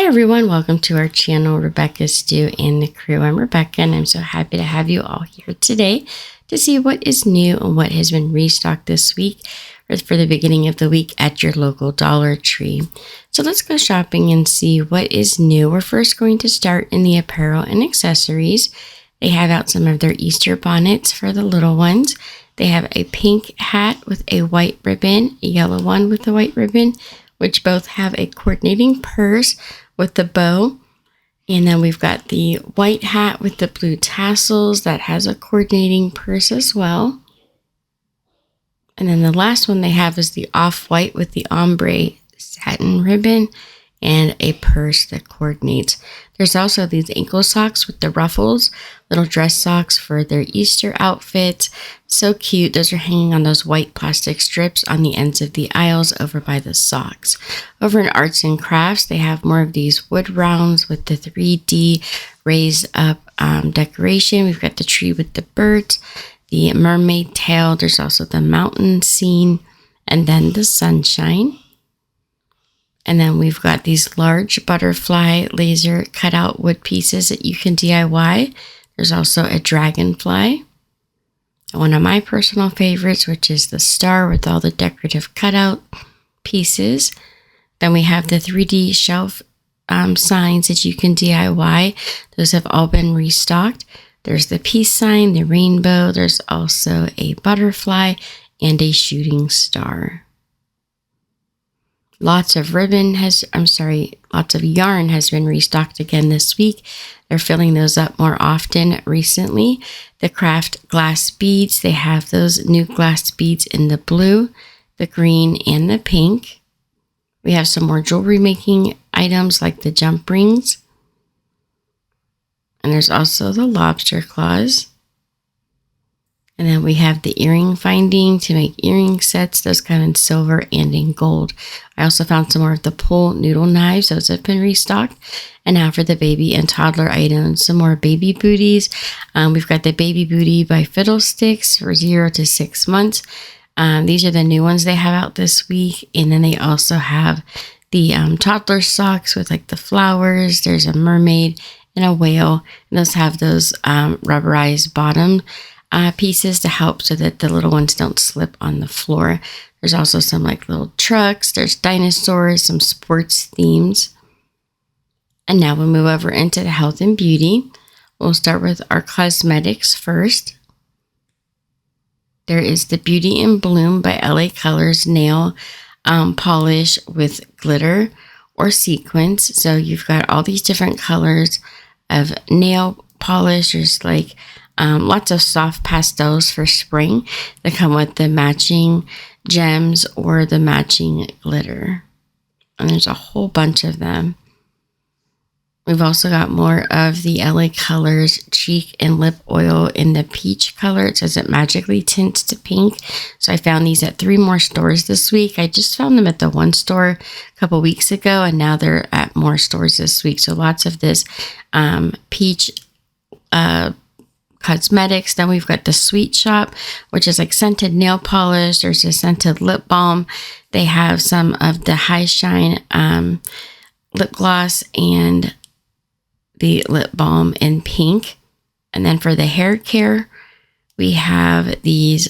everyone, welcome to our channel, Rebecca, Stu, and the Crew. I'm Rebecca, and I'm so happy to have you all here today to see what is new and what has been restocked this week or for the beginning of the week at your local Dollar Tree. So let's go shopping and see what is new. We're first going to start in the apparel and accessories. They have out some of their Easter bonnets for the little ones. They have a pink hat with a white ribbon, a yellow one with a white ribbon, which both have a coordinating purse with the bow. And then we've got the white hat with the blue tassels that has a coordinating purse as well. And then the last one they have is the off-white with the ombre satin ribbon and a purse that coordinates. There's also these ankle socks with the ruffles, little dress socks for their Easter outfits. So cute. Those are hanging on those white plastic strips on the ends of the aisles over by the socks. Over in arts and crafts, they have more of these wood rounds with the 3D raised up decoration. We've got the tree with the birds, the mermaid tail. There's also the mountain scene, and then the sunshine. And then we've got these large butterfly laser cutout wood pieces that you can DIY. There's also a dragonfly. And one of my personal favorites, which is the star with all the decorative cutout pieces. Then we have the 3D shelf signs that you can DIY. Those have all been restocked. There's the peace sign, the rainbow. There's also a butterfly and a shooting star. Lots of yarn has been restocked again this week. They're filling those up more often recently. The craft glass beads, they have those new glass beads in the blue, the green, and the pink. We have some more jewelry making items like the jump rings. And there's also the lobster claws. And then we have the earring finding to make earring sets. Those come in silver and in gold. I also found some more of the pull noodle knives. Those have been restocked. And now for the baby and toddler items, some more baby booties. We've got the baby booty by Fiddlesticks for 0 to 6 months. These are the new ones they have out this week. And then they also have the toddler socks with like the flowers. There's a mermaid and a whale. And those have those rubberized bottom pieces to help so that the little ones don't slip on the floor. There's also some like little trucks. There's dinosaurs, some sports themes. And now we'll move over into the health and beauty. We'll start with our cosmetics first. There is the Beauty in Bloom by LA Colors nail polish with glitter or sequins. So you've got all these different colors of nail polish. There's like lots of soft pastels for spring that come with the matching gems or the matching glitter. And there's a whole bunch of them. We've also got more of the LA Colors cheek and lip oil in the peach color. It says it magically tints to pink. So I found these at 3 more stores this week. I just found them at the one store a couple weeks ago, and now they're at more stores this week. So lots of this peach cosmetics. Then we've got the Sweet Shop, which is like scented nail polish. There's a scented lip balm. They have some of the High Shine lip gloss and the lip balm in pink. And then for the hair care, we have these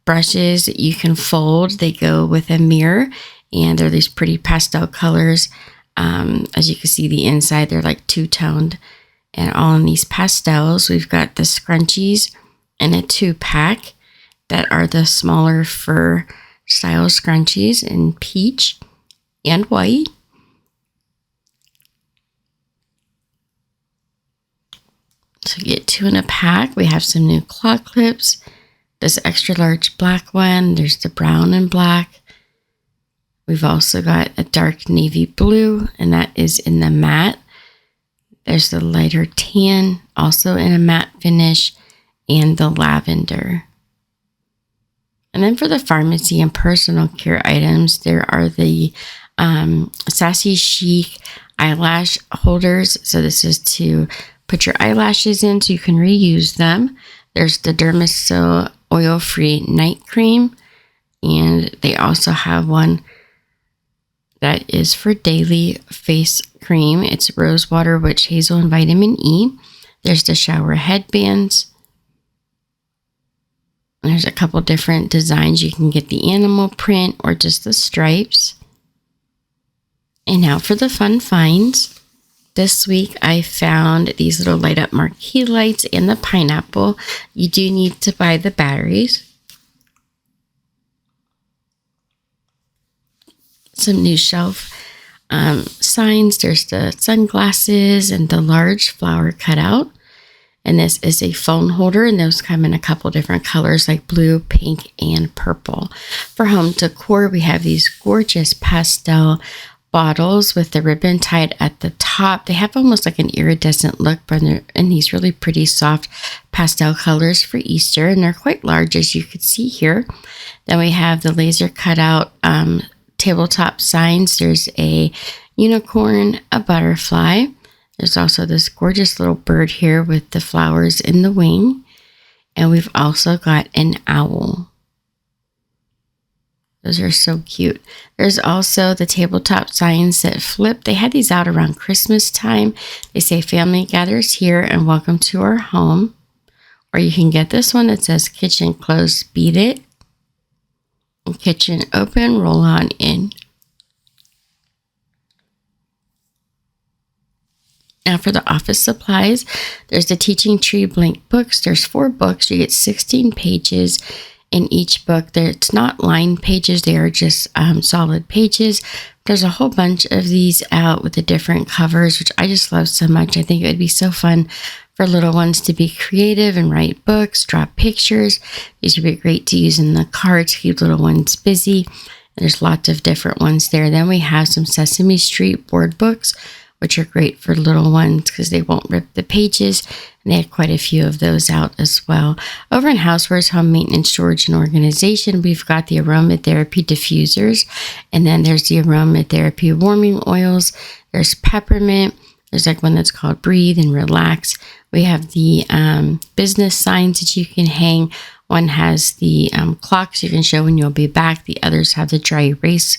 brushes that you can fold. They go with a mirror, and they're these pretty pastel colors. As you can see, the inside, they're like two-toned. And all in these pastels, we've got the scrunchies in a 2-pack that are the smaller fur style scrunchies in peach and white. So you get 2 in a pack. We have some new claw clips. This extra large black one. There's the brown and black. We've also got a dark navy blue, and that is in the matte. There's the lighter tan, also in a matte finish, and the lavender. And then for the pharmacy and personal care items, there are the Sassy Chic eyelash holders. So this is to put your eyelashes in so you can reuse them. There's the Dermasil oil-free night cream, and they also have one that is for daily face cream. It's rose water, witch hazel, and vitamin E. There's the shower headbands. There's a couple different designs. You can get the animal print or just the stripes. And now for the fun finds. This week I found these little light up marquee lights and the pineapple. You do need to buy the batteries. Some new shelf signs. There's the sunglasses and the large flower cutout. And this is a phone holder, and those come in a couple different colors like blue, pink, and purple. For home decor, we have these gorgeous pastel bottles with the ribbon tied at the top. They have almost like an iridescent look, but they're in these really pretty soft pastel colors for Easter, and they're quite large, as you can see here. Then we have the laser cutout tabletop signs. There's a unicorn, a butterfly. There's also this gorgeous little bird here with the flowers in the wing. And we've also got an owl. Those are so cute. There's also the tabletop signs that flip. They had these out around Christmas time. They say family gathers here and welcome to our home. Or you can get this one that says kitchen closed, beat it. And kitchen open, roll on in. Now for the office supplies, there's the Teaching Tree blank books. There's 4 books. You get 16 pages in each book. It's not lined pages. They are just solid pages. There's a whole bunch of these out with the different covers, which I just love so much. I think it would be so fun for little ones to be creative and write books, draw pictures. These would be great to use in the car to keep little ones busy. There's lots of different ones there. Then we have some Sesame Street board books, which are great for little ones because they won't rip the pages. And they had quite a few of those out as well. Over in Housewares, Home Maintenance, Storage, and Organization, we've got the aromatherapy diffusers. And then there's the aromatherapy warming oils. There's peppermint. There's like one that's called Breathe and Relax. We have the business signs that you can hang. One has the clocks you can show when you'll be back. The others have the dry erase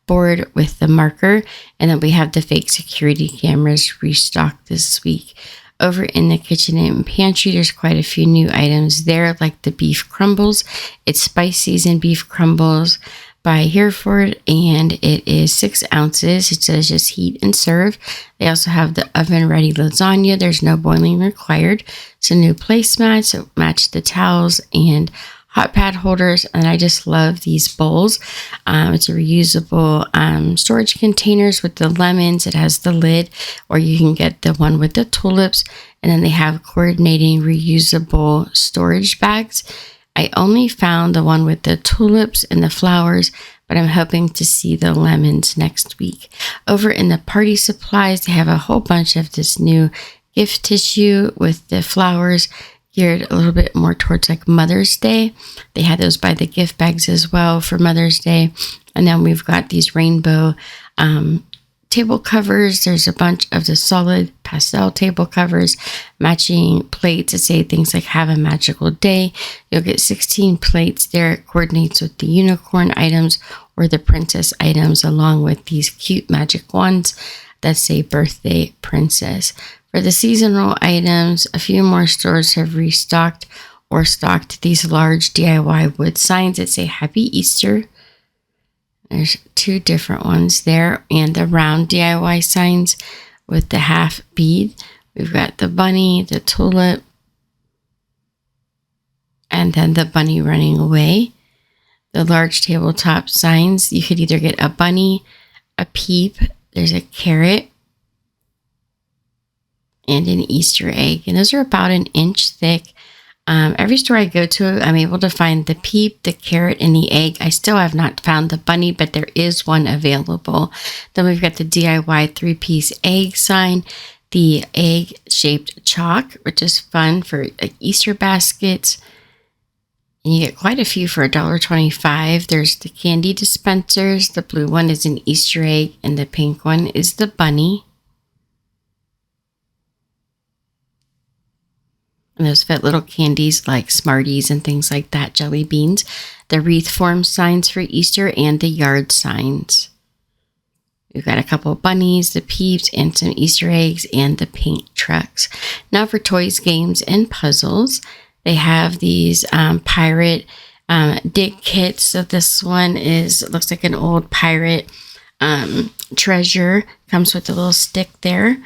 board with the marker. And then we have the fake security cameras restocked this week. Over in the kitchen and pantry, there's quite a few new items there, like the beef crumbles. It's spice seasoned beef crumbles by Hereford, and it is 6 ounces. It says just heat and serve. They also have the oven ready lasagna. There's no boiling required. Some new placemats that match the towels and hot pad holders, and I just love these bowls. It's a reusable storage containers with the lemons. It has the lid, or you can get the one with the tulips, and then they have coordinating reusable storage bags. I only found the one with the tulips and the flowers, but I'm hoping to see the lemons next week. Over in the party supplies, they have a whole bunch of this new gift tissue with the flowers geared a little bit more towards like Mother's Day. They had those by the gift bags as well for Mother's Day. And then we've got these rainbow table covers. There's a bunch of the solid pastel table covers, matching plates that say things like have a magical day. You'll get 16 plates there. It coordinates with the unicorn items or the princess items, along with these cute magic wands that say birthday princess. For the seasonal items, a few more stores have restocked or stocked these large DIY wood signs that say Happy Easter. There's 2 different ones there, and the round DIY signs with the half bead. We've got the bunny, the tulip, and then the bunny running away. The large tabletop signs, you could either get a bunny, a peep, there's a carrot, and an Easter egg. And those are about 1 inch thick. Every store I go to, I'm able to find the peep, the carrot, and the egg. I still have not found the bunny, but there is one available. Then we've got the DIY 3-piece egg sign, the egg-shaped chalk, which is fun for like Easter baskets. And you get quite a few for $1.25. There's the candy dispensers. The blue one is an Easter egg, and the pink one is the bunny. And those fit little candies like Smarties and things like that, jelly beans. The wreath form signs for Easter and the yard signs. We've got a couple of bunnies, the Peeps, and some Easter eggs, and the paint trucks. Now for toys, games, and puzzles, they have these pirate dig kits. So this one looks like an old pirate treasure. Comes with a little stick there.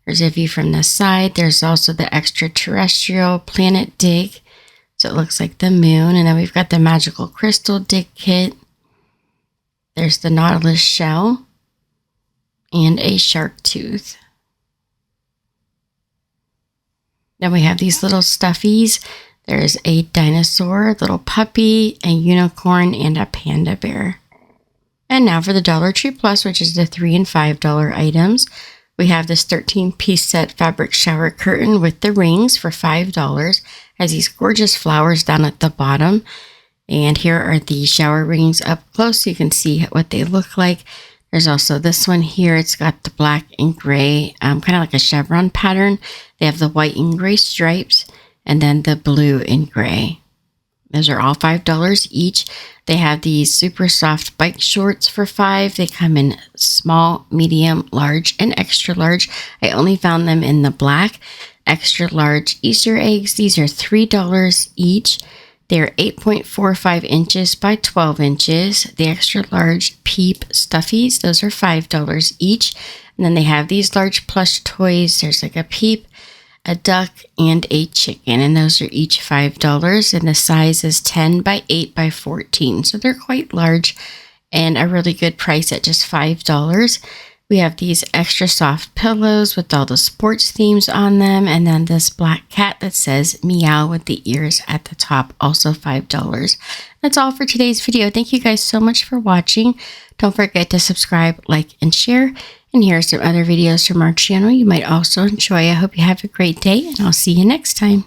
There's a view from the side. There's also the extraterrestrial planet dig. So it looks like the moon. And then we've got the magical crystal dig kit. There's the Nautilus shell and a shark tooth. Then we have these little stuffies. There's a dinosaur, a little puppy, a unicorn, and a panda bear. And now for the Dollar Tree Plus, which is the $3 and $5 items. We have this 13-piece set fabric shower curtain with the rings for $5. Has these gorgeous flowers down at the bottom. And here are the shower rings up close so you can see what they look like. There's also this one here. It's got the black and gray, kind of like a chevron pattern. They have the white and gray stripes, and then the blue and gray. Those are all $5 each. They have these super soft bike shorts for $5. They come in small, medium, large, and extra large. I only found them in the black. Extra large Easter eggs. These are $3 each. They're 8.45 inches by 12 inches. The extra large Peep stuffies, those are $5 each. And then they have these large plush toys. There's like a Peep, a duck, and a chicken. And those are each $5. And the size is 10 by 8 by 14. So they're quite large and a really good price at just $5. We have these extra soft pillows with all the sports themes on them. And then this black cat that says meow with the ears at the top, also $5. That's all for today's video. Thank you guys so much for watching. Don't forget to subscribe, like, and share. And here are some other videos from our channel you might also enjoy. I hope you have a great day, and I'll see you next time.